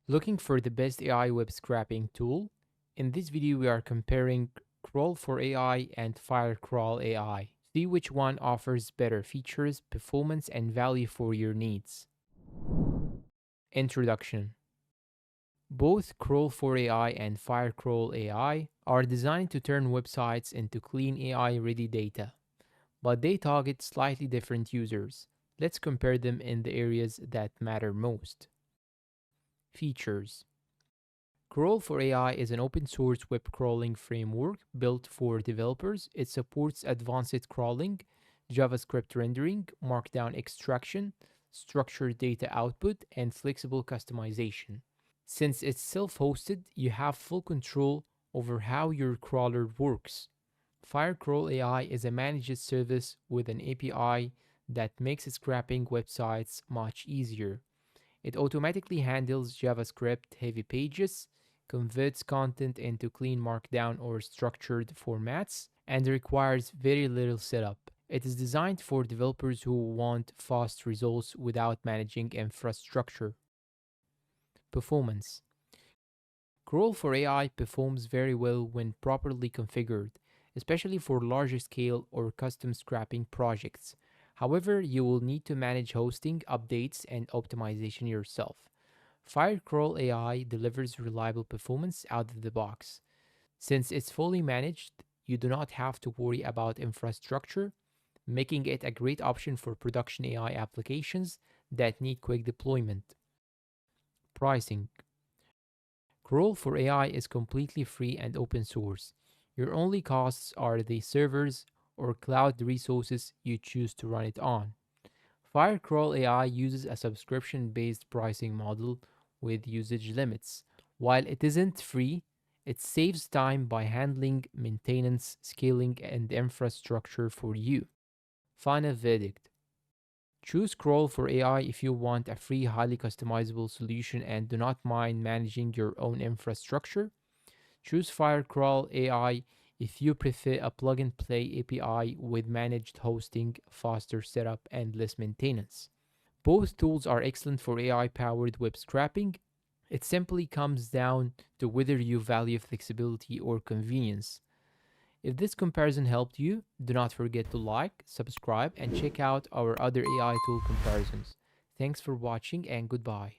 Looking for the best AI web scraping tool? In this video, we are comparing Crawl4AI and Firecrawl AI. See which one offers better features, performance, and value for your needs. Introduction. Both Crawl4AI and Firecrawl AI are designed to turn websites into clean AI-ready data, but they target slightly different users. Let's compare them in the areas that matter most. Features. Crawl4AI is an open source web crawling framework built for developers. It supports advanced crawling, JavaScript rendering, Markdown extraction, structured data output, and flexible customization. Since it's self hosted, you have full control over how your crawler works. Firecrawl AI is a managed service with an API that makes scrapping websites much easier. It automatically handles JavaScript heavy pages, converts content into clean markdown or structured formats, and requires very little setup. It is designed for developers who want fast results without managing infrastructure. Performance. Crawl4AI performs very well when properly configured, especially for larger scale or custom scrapping projects. However, you will need to manage hosting, updates, and optimization yourself. Firecrawl AI delivers reliable performance out of the box. Since it's fully managed, you do not have to worry about infrastructure, making it a great option for production AI applications that need quick deployment. Pricing. Crawl4AI is completely free and open source. Your only costs are the servers or cloud resources you choose to run it on. Firecrawl AI uses a subscription based pricing model with usage limits. While it isn't free, it saves time by handling maintenance, scaling, and infrastructure for you. Final verdict. Choose Crawl4AI if you want a free, highly customizable solution and do not mind managing your own infrastructure. Choose Firecrawl AI if you prefer a plug and play API with managed hosting, faster setup, and less maintenance. Both tools are excellent for AI powered web scraping. It simply comes down to whether you value flexibility or convenience. If this comparison helped you, do not forget to like, subscribe, and check out our other AI tool comparisons. Thanks for watching and goodbye.